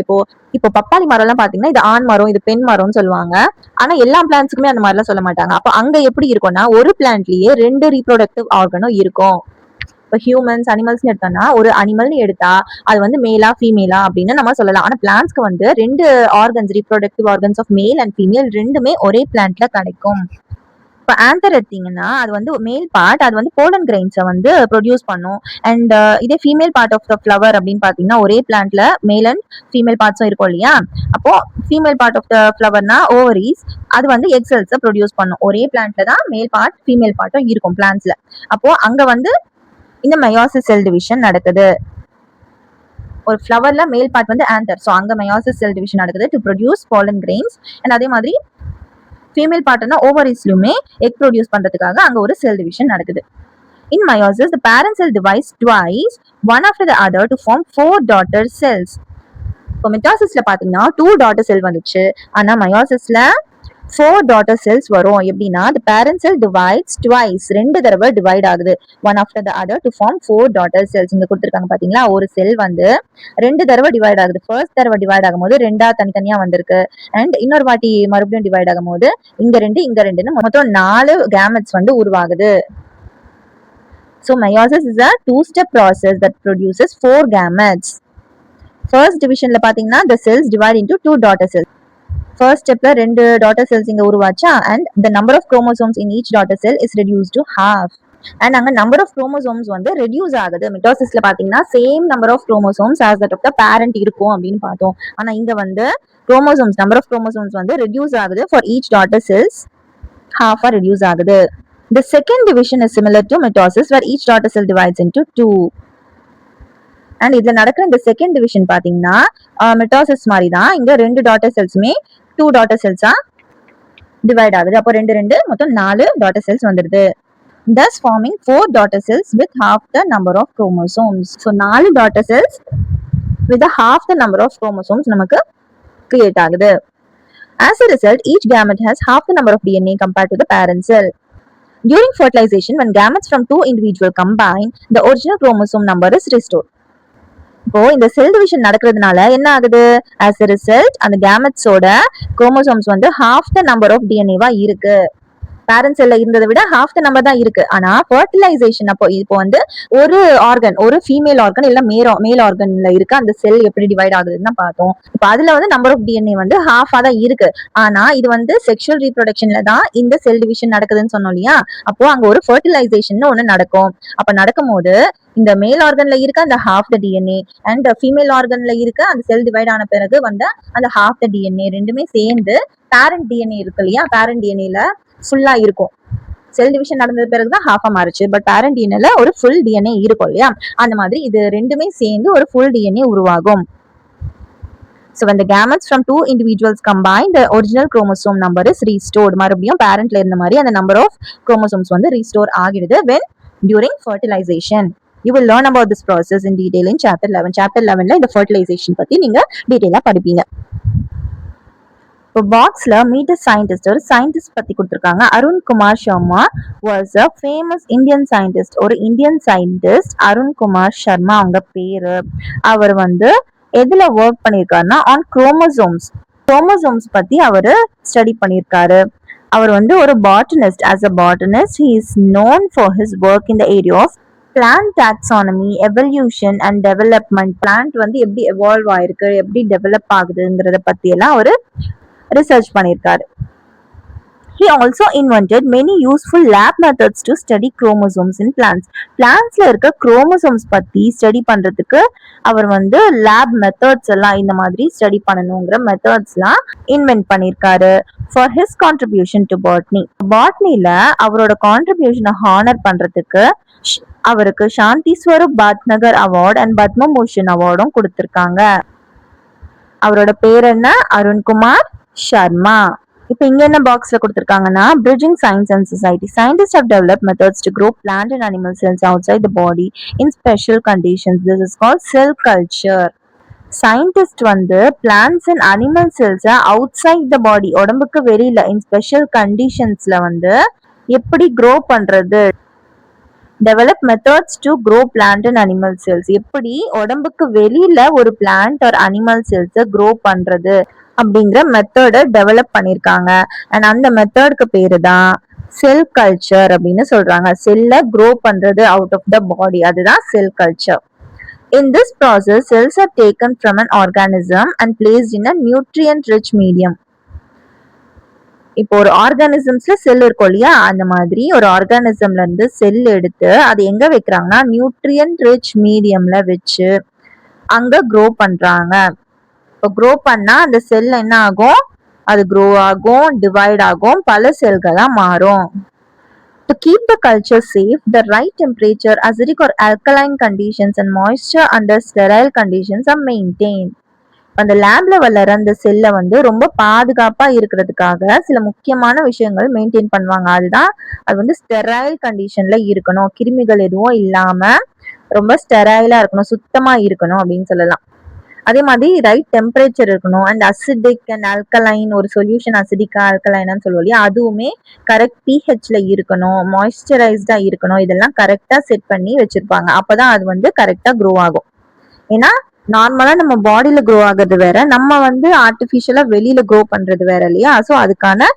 இப்போ பப்பாளி மரம் எல்லாம் பாத்தீங்கன்னா இது ஆண் மரம் இது பெண் மரம்னு சொல்லுவாங்க. ஆனா எல்லா பிளான்ட்ஸுக்குமே அந்த மாதிரி எல்லாம் சொல்ல மாட்டாங்க. அப்போ அங்க எப்படி இருக்கும்னா ஒரு பிளான்ட்லயே ரெண்டு ரீப்ரொடக்டிவ் ஆர்கனும் இருக்கும். இப்போ ஹியூமன்ஸ் அனிமல்ஸ்னு எடுத்தோம்னா ஒரு அனிமல்னு எடுத்தா அது வந்து மேலா ஃபீமேலா அப்படின்னு நம்ம சொல்லலாம். ஆனா பிளான்ட்ஸ்க்கு வந்து ரெண்டு organs reproductive organs of male and female ரெண்டுமே ஒரே பிளான்ட்ல கிடைக்கும். இப்போ ஆந்தர் எடுத்தீங்கன்னா அது வந்து மேல் பார்ட் அது வந்து போலன் கிரெயின்ஸை வந்து ப்ரொடியூஸ் பண்ணும். அண்ட் இதே female part of the flower அப்படின்னு பாத்தீங்கன்னா ஒரே பிளான்ட்ல மேல் அண்ட் ஃபீமேல் பார்ட்ஸும் இருக்கும் இல்லையா அப்போ ஃபீமேல் பார்ட் ஆஃப் த ஃப்ளவர்னா ஓவரிஸ் அது வந்து எக் செல்ஸை ப்ரொடியூஸ் பண்ணும். ஒரே பிளான்ட்ல தான் மேல் பார்ட் ஃபீமேல் பார்ட்டும் இருக்கும் பிளான்ட்ஸ்ல. அப்போ அங்க வந்து இந்த மெயாசிஸ் செல் டிவிஷன் நடக்குது. ஒரு ஃப்ளவர்ல மேல் பார்ட் வந்து ஆந்தர் ஸோ அங்க மெயாசிஸ் செல் டிவிஷன் நடக்குது to produce Balan grains. And அதே மாதிரி ஃபீமேல் பார்ட்னா ஓவரிஸ்லுமே எக் ப்ரொடியூஸ் பண்றதுக்காக அங்க ஒரு செல் டிவிஷன் நடக்குது. In meiosis, the parent cell divides twice, one after the other, to form 4 daughter cells. இப்போ மெட்டாசிஸ்ல பாத்தீங்கன்னா 2 daughter cell வந்துச்சு. ஆனா மயோசிஸ்ல 4 daughter cells வரும். எப்படின்னா the parent cell divides twice, ரெண்டு தடவை டிவைட் ஆகுது one after the other to form 4 daughter cells. இங்க கொடுத்துருக்காங்க பாத்தீங்களா ஒரு செல் வந்து ரெண்டு தடவை டிவைட் ஆகுது. ஃபர்ஸ்ட் தடவை டிவைட் ஆகும்போது ரெண்டா தனித்தனியா வந்திருக்கு. அண்ட் இன்னொரு வாட்டி மறுபடியும் டிவைட் ஆகும்போது இங்க ரெண்டுன்னு மொத்தம் 4 கேமெட்ஸ் வந்து உருவாகுது. So meiosis is a two-step process that produces 4 gametes. First divisionல பாத்தீங்கன்னா the cells divide into 2 daughter cells. First stepல ரெண்டு daughter cells இங்க உருவாச்சா and the number of chromosomes in each daughter cell is reduced to half. And அங்க number of chromosomes வந்து reduce ஆகுது. மெட்டாசிஸ்ல பாத்தீங்கன்னா same number of chromosomes as that of the parent இருக்கும் அப்படின்னு பார்த்தோம். ஆனா இங்க வந்து chromosomes number of chromosomes வந்து reduce ஆகுது for each daughter cells half reduce ஆகுது. The second division is similar to mitosis where each daughter cell divides into two. And இதுல நடக்கிற இந்த செகண்ட் டிவிஷன் பாத்தீங்கன்னா மெட்டாசிஸ் மாதிரி தான். இங்க 2 டாட்டர் செல்ஸுமே 2 டாட்டர் செல்ஸா டிவைட் ஆகுது. அப்போ 2 மொத்தம் 4 டாட்டர் செல்ஸ் வந்துடுது. thus forming 4 daughter cells with half the number of chromosomes. So 4 daughter cells with a half the number of chromosomes நமக்கு create ஆகுது. As a result, each gamete has half the number of DNA compared to the parent cell. During fertilization, when gametes from 2 individuals combine, the original chromosome number is restored. இப்போ இந்த cell division நடக்கிறதுனால என்ன ஆகுது? as a result அந்த கேமெட்ஸோட chromosomes வந்து half the number of DNA-வா இருக்கு. Parent செல்ல இருந்ததை விட half the number தான் இருக்கு. ஆனா ஃபர்டிலைசேஷன் அப்போ இப்போ வந்து ஒரு ஆர்கன், ஒரு ஃபீமேல் ஆர்கன் இல்ல மேல் ஆர்கன்ல இருக்க அந்த செல் எப்படி டிவைட் ஆகுதுன்னு பார்த்தோம். இப்போ அதுல வந்து நம்பர் ஆஃப் DNA வந்து ஹாஃபா தான் இருக்கு. ஆனா இது வந்து செக்ஷுவல் ரீப்ரொடக்ஷன்ல தான் இந்த செல் டிவிஷன் நடக்குதுன்னு சொன்னோம் இல்லையா? அப்போ அங்க ஒரு ஃபர்டிலைசேஷன் ஒண்ணு நடக்கும். அப்ப நடக்கும் போது இந்த மேல் ஆர்கன்ல இருக்க அந்த half the DNA and female ஆர்கன்ல இருக்க அந்த செல் டிவைட் ஆன பிறகு வந்து அந்த ஹாஃப் த டிஎன்ஏ ரெண்டுமே சேர்ந்து பேரண்ட் டிஎன்ஏ இருக்கு இல்லையா? பேரண்ட் டிஎன்ஏல ஃபுல்லா இருக்கும். செல் டிவிஷன் நடந்தது பிறகுதான் ஹாஃபா மாறுச்சு. பட் பேரண்ட் டிஎன்ஏல ஒரு ஃபுல் டிஎன்ஏ இருக்கும் இல்லையா? அந்த மாதிரி இது ரெண்டுமே சேர்ந்து ஒரு ஃபுல் டிஎன்ஏ உருவாகும். So when the gametes from 2 individuals combine, the original chromosome number is restored. மறுபடியும் பேரண்ட்ல இருந்த மாதிரி அந்த நம்பர் ஆஃப் குரோமோசோம்ஸ் வந்து ரீஸ்டோர் ஆகிடுது when during fertilization. You will learn about this process in detail in chapter 11. Chapter 11ல இந்த fertilization பத்தி நீங்க டீடைலா படிப்பீங்க. இப்போ பாக்ஸ்ல மீட் சயின்டிஸ்ட் ஒரு சயின்டிஸ்ட் பத்தி கொடுத்துருக்காங்க. Arun Kumar Sharma was a famous Indian scientist. ஒரு இந்தியன் சயின்டிஸ்ட் அருண் குமார் சர்மா அவங்க பேரு. அவர் வந்து எதுல ஒர்க் பண்ணியிருக்காருன்னா ஆன் குரோமோசோம்ஸ் பத்தி அவரு ஸ்டடி பண்ணியிருக்காரு. அவர் வந்து ஒரு botanist. As a botanist he is known for his work in the area of plant taxonomy, evolution and development. Plant வந்து எப்படி எவால்வ் ஆயிருக்கு, எப்படி டெவலப் ஆகுதுங்கிறத பத்தி எல்லாம் ஒரு ரிசர்ச் பண்ணியிருக்காரு. He also invented many useful lab methods to study chromosomes in plants. பிளான்ட்ஸ்ல இருக்க chromosomes பத்தி ஸ்டடி பண்றதுக்கு அவர் வந்து லேப் மெத்தட்ஸ் எல்லாம் இந்த மாதிரி ஸ்டடி பண்ணணுங்கிற மெத்தட்ஸ்லாம் இன்வென்ட் பண்ணியிருக்காரு. For his contribution to botany. பாட்னில அவரோட கான்ட்ரிபியூஷனை ஹானர் பண்றதுக்கு அவருக்கு சாந்தி ஸ்வரூப் பாட்நகர் அவார்ட் அண்ட் பத்மபூஷன் அவார்டும் கொடுத்திருக்காங்க. அவரோட பேர் என்ன? அருண்குமார் சர்மா. இப்போ இங்க என்ன பாக்ஸ்ல கொடுத்திருக்காங்கன்னா bridging science and society. Scientists have developed methods to grow plant and animal cells outside the body in special conditions. This is called cell culture. Scientist வந்து பிளான்ட்ஸ் அண்ட் அனிமல் செல்ஸை அவுட்சைட் த பாடி, உடம்புக்கு வெளியில in special கண்டிஷன்ஸ்ல வந்து எப்படி grow பண்றது, develop methods to grow plant and animal cells, எப்படி உடம்புக்கு வெளியில ஒரு பிளான்ட் ஒரு அனிமல் செல்ஸை க்ரோ பண்றது அப்படிங்கிற மெத்தடை டெவலப் பண்ணியிருக்காங்க. அண்ட் அந்த மெத்தடுக்கு பேரு தான் செல் கல்ச்சர் அப்படின்னு சொல்றாங்க. செல்லை க்ரோ பண்றது அவுட் ஆஃப் த பாடி, அதுதான் cell culture. In this process, cells are taken from an organism and placed in a nutrient-rich medium. இப்போ ஒரு ஆர்கானிசம்ஸ்ல செல் இருக்கும் இல்லையா, அந்த மாதிரி ஒரு ஆர்கானிசம்ல இருந்து செல் எடுத்து அது எங்க வைக்கிறாங்கன்னா நியூட்ரியன்ட் ரிச் மீடியம்ல வச்சு அங்க க்ரோ பண்றாங்க. இப்போ க்ரோ பண்ணா அந்த செல் என்ன ஆகும்? அது க்ரோ ஆகும், டிவைட் ஆகும், பல செல்களா மாறும். To keep the culture safe, the right temperature, acidic or alkaline conditions and moisture under sterile conditions are maintained. அந்த லேப்ல வளர அந்த செல்ல வந்து ரொம்ப பாதுகாப்பா இருக்கிறதுக்காக சில முக்கியமான விஷயங்கள் மெயின்டைன் பண்ணுவாங்க. அதுதான் அது வந்து ஸ்டெரைல் கண்டிஷன்ல இருக்கணும், கிருமிகள் எதுவும் இல்லாம ரொம்ப ஸ்டெரைலா இருக்கணும், சுத்தமா இருக்கணும் அப்படின்னு சொல்லலாம். அதே மாதிரி ரைட் டெம்பரேச்சர் இருக்கணும். அண்ட் அசிடிக் அண்ட் ஆல்கலைன், ஒரு சொல்யூஷன் அசிடிக்கா ஆல்கலைனான்னு சொல்லுவோம் இல்லையா, அதுவுமே கரெக்ட் பிஹெச்ல இருக்கணும், மாய்ஸ்சரைஸ்டா இருக்கணும். இதெல்லாம் கரெக்டா செட் பண்ணி வச்சிருப்பாங்க. அப்பதான் அது வந்து கரெக்டா க்ரோ ஆகும். ஏன்னா நார்மலா நம்ம பாடியில க்ரோ ஆகுறது வேற, நம்ம வந்து ஆர்டிபிஷியலா வெளியில க்ரோ பண்றது வேற இல்லையா? ஸோ அதுக்கான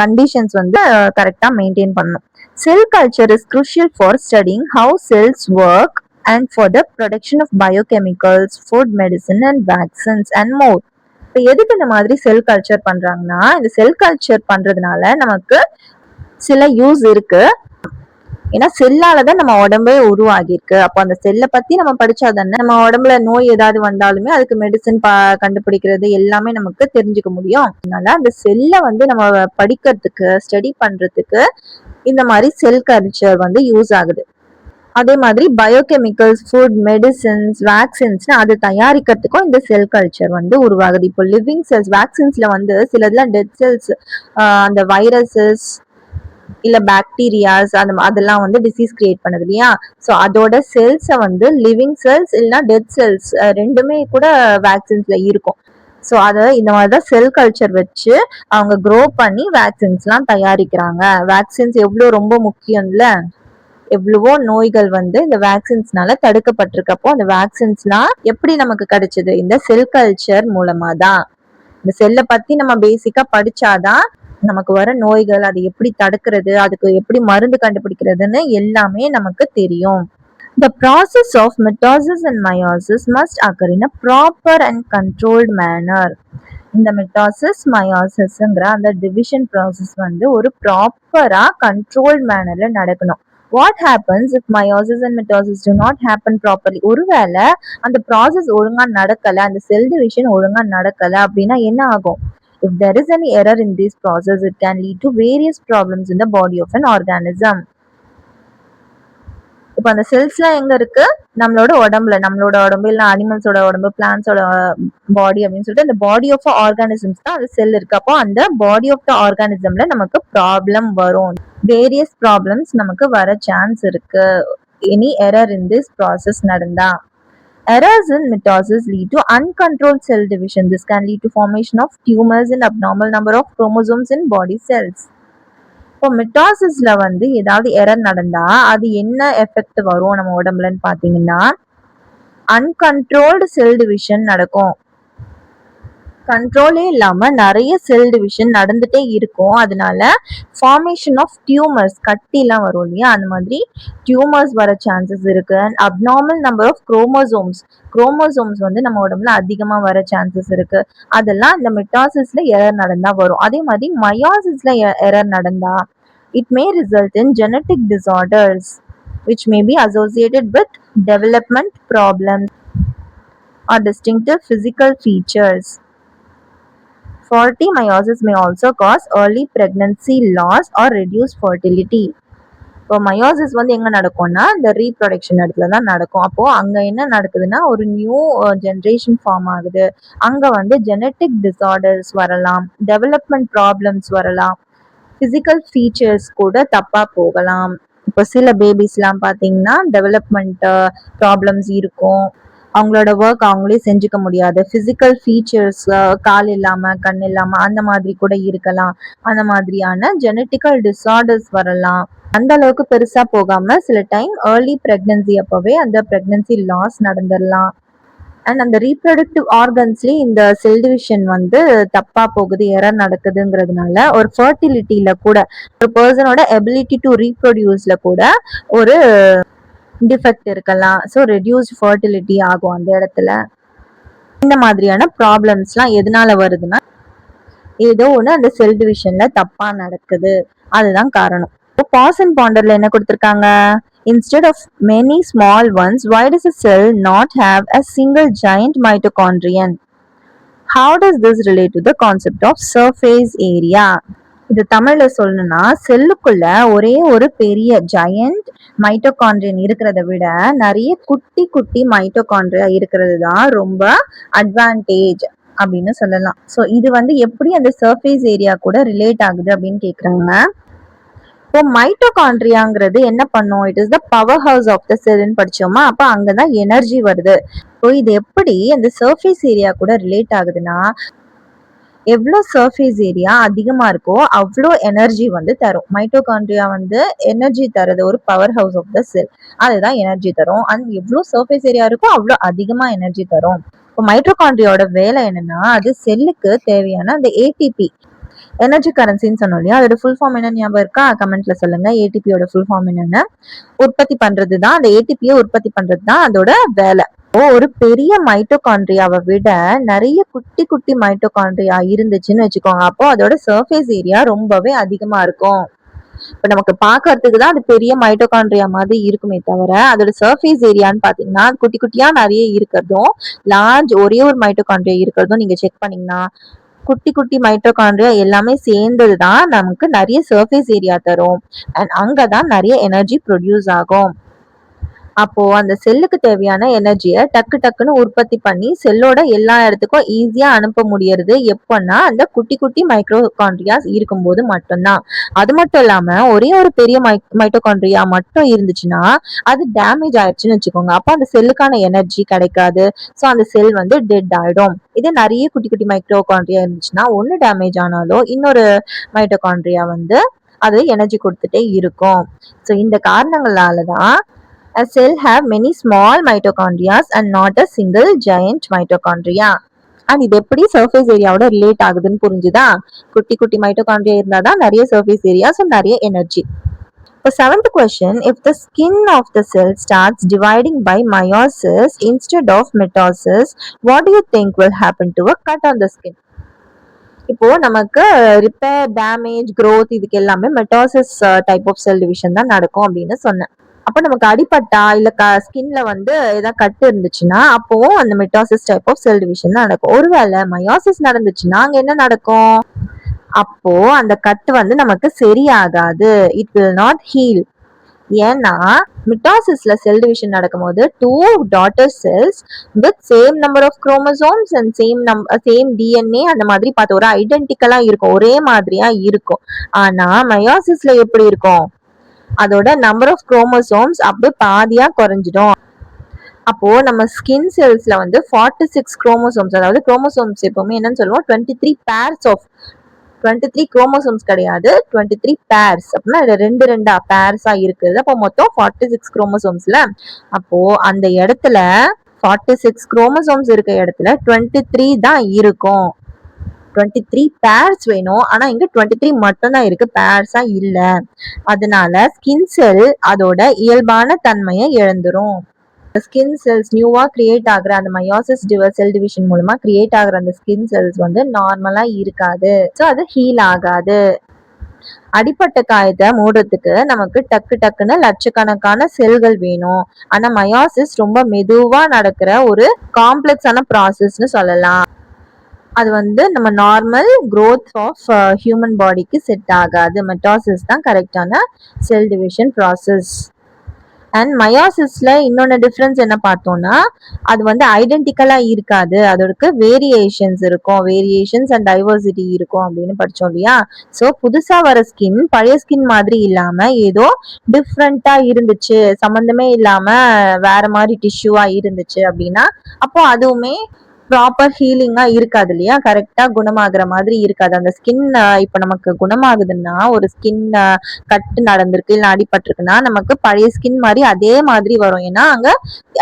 கண்டிஷன்ஸ் வந்து கரெக்டா மெயின்டைன் பண்ணணும். Cell culture is crucial for studying how cells work and for the production of biochemicals, food, medicine and vaccines and more. இப்போ எதுக்கு இந்த மாதிரி செல் கல்ச்சர் பண்றாங்கன்னா, இந்த செல் கல்ச்சர் பண்றதுனால நமக்கு சில யூஸ் இருக்கு. ஏன்னா செல்லாலதான் நம்ம உடம்பே உருவாகிருக்கு. அப்போ அந்த செல்லை பத்தி நம்ம படிச்சாதானே நம்ம உடம்புல நோய் ஏதாவது வந்தாலுமே அதுக்கு மெடிசன் கண்டுபிடிக்கிறது எல்லாமே நமக்கு தெரிஞ்சுக்க முடியும். அதனால அந்த செல்லை நம்ம படிக்கிறதுக்கு ஸ்டடி பண்றதுக்கு இந்த மாதிரி செல் கல்ச்சர் யூஸ் ஆகுது. அதே மாதிரி பயோகெமிக்கல்ஸ், ஃபுட், மெடிசின்ஸ், வேக்சின்ஸ் அது தயாரிக்கிறதுக்கும் இந்த செல் கல்ச்சர் உருவாகுது. இப்போ லிவிங் செல்ஸ், வேக்சின்ஸ்ல சிலதுலாம் டெட் செல்ஸ், அந்த வைரஸஸ் இல்ல பாக்டீரியாஸ் அதெல்லாம் டிசீஸ் கிரியேட் பண்ணுது இல்லையா? ஸோ அதோட செல்ஸை லிவிங் செல்ஸ் இல்லைன்னா டெட் செல்ஸ் ரெண்டுமே கூட வேக்சின்ஸ்ல இருக்கும். ஸோ அதை இந்த மாதிரிதான் செல் கல்ச்சர் வச்சு அவங்க க்ரோ பண்ணி வேக்சின்ஸ்லாம் தயாரிக்கிறாங்க. வேக்சின்ஸ் எவ்வளோ ரொம்ப முக்கியம் இல்ல? எவ்வளவோ நோய்கள் இந்த வேக்சின்ஸ்னால தடுக்கப்பட்டிருக்கப்போ அந்த வேக்சின்ஸ்லாம் எப்படி நமக்கு கிடைச்சது? இந்த செல் கல்ச்சர் மூலமா தான். இந்த செல்லை பத்தி நம்ம பேசிக்கா படிச்சாதான் நமக்கு வர நோய்கள் அதை எப்படி தடுக்கிறது, அதுக்கு எப்படி மருந்து கண்டுபிடிக்கிறதுன்னு எல்லாமே நமக்கு தெரியும். The process of mitosis and meiosis must occur in a proper and controlled manner. இந்த மெட்டாசிஸ் மயோசிஸ்ங்கிற அந்த டிவிஷன் ப்ராசஸ் ஒரு ப்ராப்பரா கண்ட்ரோல்ட் மேனர்ல நடக்கணும். What happens if meiosis and mitosis do not happen properly? ஒருவேளை அந்த ப்ராசஸ் ஒழுங்கா நடக்கல, அந்த செல் டிவிஷன் ஒழுங்கா நடக்கல அப்படின்னா என்ன ஆகும்? If there is any error in this process, it can lead to various problems in the body of an organism. இப்போ அந்த செல்ஸ்லாம் எங்க இருக்கு? நம்மளோட உடம்பு இல்ல அனிமல்ஸோட உடம்பு, பிளான்ஸோட பாடி அப்படின்னு சொல்லிட்டு அந்த பாடி ஆஃப் ஆர்கானிசம்ஸ் தான் அந்த செல் இருக்கு. அப்போ அந்த பாடி ஆஃப் த ஆர்கானிசம்ல நமக்கு ப்ராப்ளம் வரும். வேரியஸ் ப்ராப்ளம்ஸ் நமக்கு வர சான்ஸ் இருக்கு any error in this process நடந்தா. Errors in mitosis lead to uncontrolled cell division. This can lead to formation of tumors and abnormal number of chromosomes in body cells. இப்போ மிட்டாசிஸ்ல ஏதாவது error நடந்தா அது என்ன effect வரும் நம்ம உடம்புலன்னு பாத்தீங்கன்னா, அன்கண்ட்ரோல்டு செல் division நடக்கும். கண்ட்ரோலே இல்லாம நிறைய செல் டிவிஷன் நடந்துட்டே இருக்கும். அதனால ஃபார்மேஷன் ஆஃப் டியூமர்ஸ், கட்டிலாம் வரும் இல்லையா, அந்த மாதிரி டியூமர்ஸ் வர சான்சஸ் இருக்கு. And abnormal number of chromosomes நம்ம உடம்புல அதிகமா வர சான்சஸ் இருக்கு. அதெல்லாம் இந்த மெட்டாசிஸ்ல எரர் நடந்தா வரும். அதே மாதிரி மயோசிஸ்ல எரர் நடந்தா it may result in genetic disorders which may be associated with development problems or distinctive physical features. Faulty meiosis may also cause early pregnancy loss or reduced fertility. இப்போ meiosis எங்க நடக்கும்னா இந்த reproduction இடத்துல தான் நடக்கும். அப்போ அங்க என்ன நடக்குதுன்னா ஒரு நியூ ஜென்ரேஷன் ஃபார்ம் ஆகுது. அங்க ஜெனட்டிக் டிசார்டர்ஸ் வரலாம், டெவலப்மெண்ட் ப்ராப்ளம்ஸ் வரலாம், பிசிக்கல் ஃபீச்சர்ஸ் கூட தப்பா போகலாம். இப்போ சில பேபிஸ்லாம் பார்த்தீங்கன்னா டெவலப்மெண்ட் ப்ராப்ளம்ஸ் இருக்கும். அவங்களோட ஒர்க் அவங்களே செஞ்சுக்க முடியாது. பிசிக்கல் ஃபீச்சர்ஸ் கால் இல்லாம கண் இல்லாம அந்த மாதிரி கூட இருக்கலாம். அந்த மாதிரியான ஜெனட்டிக்கல் டிசார்டர்ஸ் வரலாம். அந்த அளவுக்கு பெருசா போகாம சில டைம் ஏர்லி பிரெக்னன்சி அப்பவே அந்த பிரெக்னன்சி லாஸ் நடந்துடலாம். அண்ட் அந்த ரீப்ரொடக்டிவ் ஆர்கன்ஸ்லயும் இந்த செல் டிவிஷன் தப்பா போகுது, எரர் நடக்குதுங்கிறதுனால ஒரு ஃபர்டிலிட்டியில கூட, ஒரு பர்சனோட எபிலிட்டி டு ரீப்ரொடியூஸ்ல கூட ஒரு டிஃபெக்ட் இருக்கலாம். ஸோ ரெடியூஸ்ட் ஃபர்டிலிட்டி ஆகும் அந்த இடத்துல. இந்த மாதிரியான ப்ராப்ளம்ஸ்லாம் எதனால வருதுன்னா ஏதோ ஒன்று அந்த செல் டிவிஷன்ல தப்பா நடக்குது, அதுதான் காரணம். இப்போ பாஸ் அண்ட் பாண்டர்ல என்ன கொடுத்துருக்காங்க? Instead of many small ones, why does a cell not have a single giant mitochondrion? How does this relate to the concept of surface area? இது தமிழ்ல சொல்லணும்னா, செல்லுக்குள்ள ஒரே ஒரு பெரிய ஜெயண்ட் மைட்டோகாண்ட்ரியன் இருக்கிறத விட நிறைய குட்டி குட்டி மைட்டோகாண்ட்ரியா இருக்கிறது தான் ரொம்ப அட்வான்டேஜ் அப்படின்னு சொல்லலாம். ஸோ இது எப்படி அந்த சர்ஃபேஸ் ஏரியா கூட ரிலேட் ஆகுது அப்படின்னு கேட்குறாங்க. இப்போ மைட்டோகாண்ட்ரியாங்கிறது என்ன பண்ணும்? It is the power house of the செல்னு படிச்சோமா, அப்ப அங்கதான் எனர்ஜி வருது. ஸோ இது எப்படி அந்த சர்ஃபேஸ் ஏரியா கூட ரிலேட் ஆகுதுன்னா, எவ்வளோ சர்ஃபேஸ் ஏரியா அதிகமா இருக்கோ அவ்வளோ எனர்ஜி தரும். மைட்டோகாண்ட்ரியா எனர்ஜி தரது ஒரு பவர் ஹவுஸ் ஆஃப் த செல், அதுதான் எனர்ஜி தரும். அண்ட் எவ்வளோ சர்ஃபேஸ் ஏரியா இருக்கோ அவ்வளோ அதிகமா எனர்ஜி தரும். இப்போ மைட்டோகாண்ட்ரியாவோட வேலை என்னன்னா, அது செல்லுக்கு தேவையான அந்த ஏடிபி, எனர்ஜி கரன்சின்னு சொன்னோம் இல்லையா, அதோட ஃபுல் ஃபார்ம் என்ன ஞாபகம் இருக்கா? கமெண்ட்ல சொல்லுங்க. ஏடிபியோட ஃபுல் ஃபார்ம் என்னன்னு. உற்பத்தி பண்றது தான், அந்த ஏடிபியை உற்பத்தி பண்றது தான் அதோட வேலை. ஒரு பெரிய மைட்டோகாண்ட்ரியாவை விட நிறைய குட்டி குட்டி மைட்டோகாண்ட்ரியா இருந்துச்சுன்னு வச்சுக்கோங்க, அப்போ அதோட சர்ஃபேஸ் ஏரியா ரொம்பவே அதிகமா இருக்கும். இப்ப நமக்கு பாக்குறதுக்கு தான் அது பெரிய மைட்டோகாண்ட்ரியா மாதிரி இருக்குமே தவிர அதோட சர்ஃபேஸ் ஏரியான்னு பாத்தீங்கன்னா குட்டி குட்டியா நிறைய இருக்கிறதும் லார்ஜ் ஒரே ஒரு மைட்டோகாண்ட்ரியா இருக்கிறதும் நீங்க செக் பண்ணீங்கன்னா குட்டி குட்டி மைட்டோகாண்ட்ரியா எல்லாமே சேர்ந்தது தான் நமக்கு நிறைய சர்ஃபேஸ் ஏரியா தரும் அண்ட் அங்கதான் நிறைய எனர்ஜி ப்ரொடியூஸ் ஆகும். அப்போ அந்த செல்லுக்கு தேவையான எனர்ஜியை டக்கு டக்குன்னு உற்பத்தி பண்ணி செல்லோட எல்லா இடத்துக்கும் ஈஸியா அனுப்ப முடியறது எப்பன்னா அந்த குட்டி குட்டி மைக்ரோகாண்ட்ரியாஸ் இருக்கும்போது மட்டும்தான். அது மட்டும் இல்லாம ஒரே ஒரு பெரிய மைட்டோகாண்ட்ரியா மட்டும் இருந்துச்சுன்னா அது டேமேஜ் ஆயிடுச்சுன்னு வச்சுக்கோங்க. அப்ப அந்த செல்லுக்கான எனர்ஜி கிடைக்காது. ஸோ அந்த செல் வந்து டெட் ஆயிடும். இதே நிறைய குட்டி குட்டி மைக்ரோகாண்ட்ரியா இருந்துச்சுன்னா ஒன்னு டேமேஜ் ஆனாலோ இன்னொரு மைட்டோகாண்ட்ரியா வந்து அது எனர்ஜி கொடுத்துட்டே இருக்கும். ஸோ இந்த காரணங்களாலதான் a cell have many small mitochondria and not a single giant mitochondria. And இது எப்படி சர்ஃபேஸ் ஏரியாவோட ரிலேட் ஆகுதுன்னு புரிஞ்சுதா? குட்டி குட்டி மைட்டோகாண்ட்ரியா இருந்தாதான் நிறைய சர்ஃபேஸ் ஏரியா, ஸோ நிறைய எனர்ஜி. இப்போ 7th question, if the skin of the cell starts dividing by meiosis instead of mitosis, what do you think will happen to a cut on the skin? இப்போ நமக்கு repair, damage, growth இதுக்கு எல்லாமே mitosis type of cell division தான் நடக்கும் அப்படின்னு சொன்னேன். அப்ப நமக்கு அடிபட்டா இல்ல ஸ்கின்ல வந்து ஏதாவது கட்டு இருந்துச்சுன்னா அப்போ அந்த mitosis type of cell division நடக்கும். ஒருவேளை மயோசிஸ் நடந்துச்சுன்னா அங்க என்ன நடக்கும்? அப்போ அந்த கட்டு வந்து நமக்கு சரியாகாது. It will not heal. ஏன்னா மிட்டாசிஸ்ல செல் டிவிஷன் நடக்கும்போது 2 daughter cells with same number of chromosomes and same DNA அந்த மாதிரி பார்த்து ஒரு ஐடென்டிக்கலா இருக்கும், ஒரே மாதிரியா இருக்கும். ஆனா மயோசிஸ்ல எப்படி இருக்கும்? அதோட நம்பர் ஆஃப் குரோமோசோம்ஸ் அப்படியே பாதியா குறைஞ்சிடும். அப்போ நம்ம ஸ்கின் செல்ஸ்ல வந்து 46 குரோமோசோம்ஸ், அதாவது குரோமோசோம்ஸ் எப்பவுமே என்னன்னு சொல்லுவோம் 23 பேர்ஸ் ஆஃப் 23 குரோமோசோம்ஸ் கிடையாது 23 பேர்ஸ் அப்படின்னா ரெண்டு ரெண்டா பேர்ஸா இருக்குது. அப்போ மொத்தம் 46 குரோமோசோம்ஸ்ல. அப்போ அந்த இடத்துல 46 குரோமோசோம்ஸ் இருக்க இடத்துல 23 தான் இருக்கும். 23 பேர்ஸ் வேணும். ஆனா இங்க 23 மட்டும் தான் இருக்கு, பேர்ஸா இல்ல. அதனால ஸ்கின் செல் அதோட இயல்பான தன்மையை இழந்துரும். ஸ்கின் செல்ஸ் நியூவா கிரியேட் ஆகுற அந்த மயோசிஸ் செல் டிவிஷன் மூலமா கிரியேட் ஆகுற அந்த ஸ்கின் செல்ஸ் வந்து நார்மலா இருக்காது. ஸோ அது ஹீல் ஆகாது. அடிப்பட்ட காயத்தை மூடுறதுக்கு நமக்கு டக்கு டக்குன்னு லட்சக்கணக்கான செல்கள் வேணும். ஆனா மயோசிஸ் ரொம்ப மெதுவா நடக்கிற ஒரு காம்ப்ளெக்ஸான ப்ராசஸ்ன்னு சொல்லலாம். அது வந்து நம்ம நார்மல் growth ஆஃப் ஹியூமன் பாடிக்கு செட் ஆகாது. மெட்டாசிஸ் தான் கரெக்டான செல் டிவிஷன் ப்ராசஸ். அண்ட் மயோசிஸ்ல இன்னொன்று டிஃப்ரென்ஸ் என்ன பார்த்தோம்னா அது வந்து ஐடென்டிக்கலா இருக்காது, அதோட வேரியேஷன்ஸ் இருக்கும், வேரியேஷன்ஸ் அண்ட் டைவர்சிட்டி இருக்கும் அப்படின்னு படிச்சோம் இல்லையா? ஸோ புதுசா வர ஸ்கின் பழைய ஸ்கின் மாதிரி இல்லாம ஏதோ டிஃப்ரெண்டா இருந்துச்சு, சம்மந்தமே இல்லாம வேற மாதிரி டிஷ்யூவா இருந்துச்சு அப்படின்னா அப்போ அதுவுமே ப்ராப்பர் ஹீலிங்கா இருக்காது இல்லையா? கரெக்டா குணமாகுற மாதிரி இருக்காது. அந்த ஸ்கின் இப்ப நமக்கு குணமாகுதுன்னா ஒரு ஸ்கின் கட்டு நடந்திருக்கு இல்ல அடிபட்டிருக்குன்னா நமக்கு பழைய ஸ்கின் மாதிரி அதே மாதிரி வரும். ஏன்னா அங்க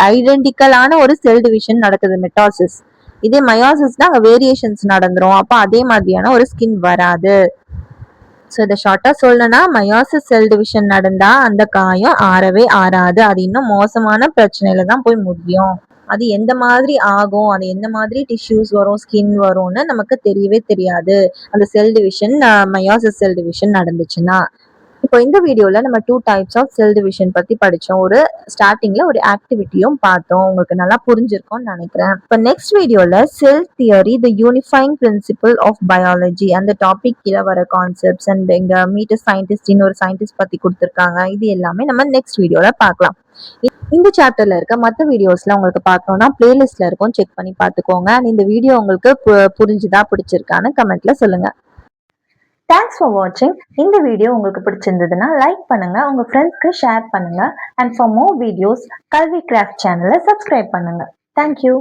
ஐடென்டிக்கலான ஒரு செல் டிவிஷன் நடக்குது மெட்டாசிஸ். இதே மயோசிஸ்னா அங்க வேரியேஷன்ஸ் நடந்துரும். அப்ப அதே மாதிரியான ஒரு ஸ்கின் வராது. ஸோ இதை ஷார்ட்டா சொல்லணும்னா மயோசிஸ் செல் டிவிஷன் நடந்தா அந்த காயம் ஆறவே ஆறாது. அது இன்னும் மோசமான பிரச்சனையில தான் போய் முடியும். அது எந்த மாதிரி ஆகும், அது எந்த மாதிரி டிஷ்யூஸ் வரும், ஸ்கின் வரும்னு நமக்கு தெரியவே தெரியாது அந்த cell division meiosis cell division நடந்துச்சுன்னா. இப்போ இந்த வீடியோல நம்ம 2 டைப்ஸ் ஆஃப் செல் டிவிஷன் பத்தி படிச்சோம். ஒரு ஸ்டார்டிங்ல ஒரு ஆக்டிவிட்டியும் பார்த்தோம். உங்களுக்கு நல்லா புரிஞ்சிருக்கும்னு நினைக்கிறேன். இப்போ நெக்ஸ்ட் வீடியோல cell theory the unifying principle of biology அந்த டாபிக் கீழே வர கான்செப்ட்ஸ் அண்ட் எங்க மீட்டர் சயின்டிஸ்ட் ஒரு சயின்டிஸ்ட் பத்தி கொடுத்துருக்காங்க. இது எல்லாமே நம்ம நெக்ஸ்ட் வீடியோல பார்க்கலாம். இந்த சாப்டர்ல இருக்க மற்ற வீடியோஸ்ல உங்களுக்கு பார்க்கணும்னா பிளேலிஸ்ட்ல இருக்கும், செக் பண்ணி பார்த்துக்கோங்க. அண்ட் இந்த வீடியோ உங்களுக்கு புரிஞ்சுதா பிடிச்சிருக்கான்னு கமெண்ட்ல சொல்லுங்க. தேங்க்ஸ் ஃபார் வாட்சிங். இந்த வீடியோ உங்களுக்கு பிடிச்சிருந்ததுன்னா லைக் பண்ணுங்க, உங்க ஃப்ரெண்ட்ஸ்க்கு ஷேர் பண்ணுங்க. அண்ட் ஃபார் மோர் வீடியோஸ் கல்வி கிராஃப்ட் சேனலை சப்ஸ்கிரைப் பண்ணுங்க. தேங்க்யூ.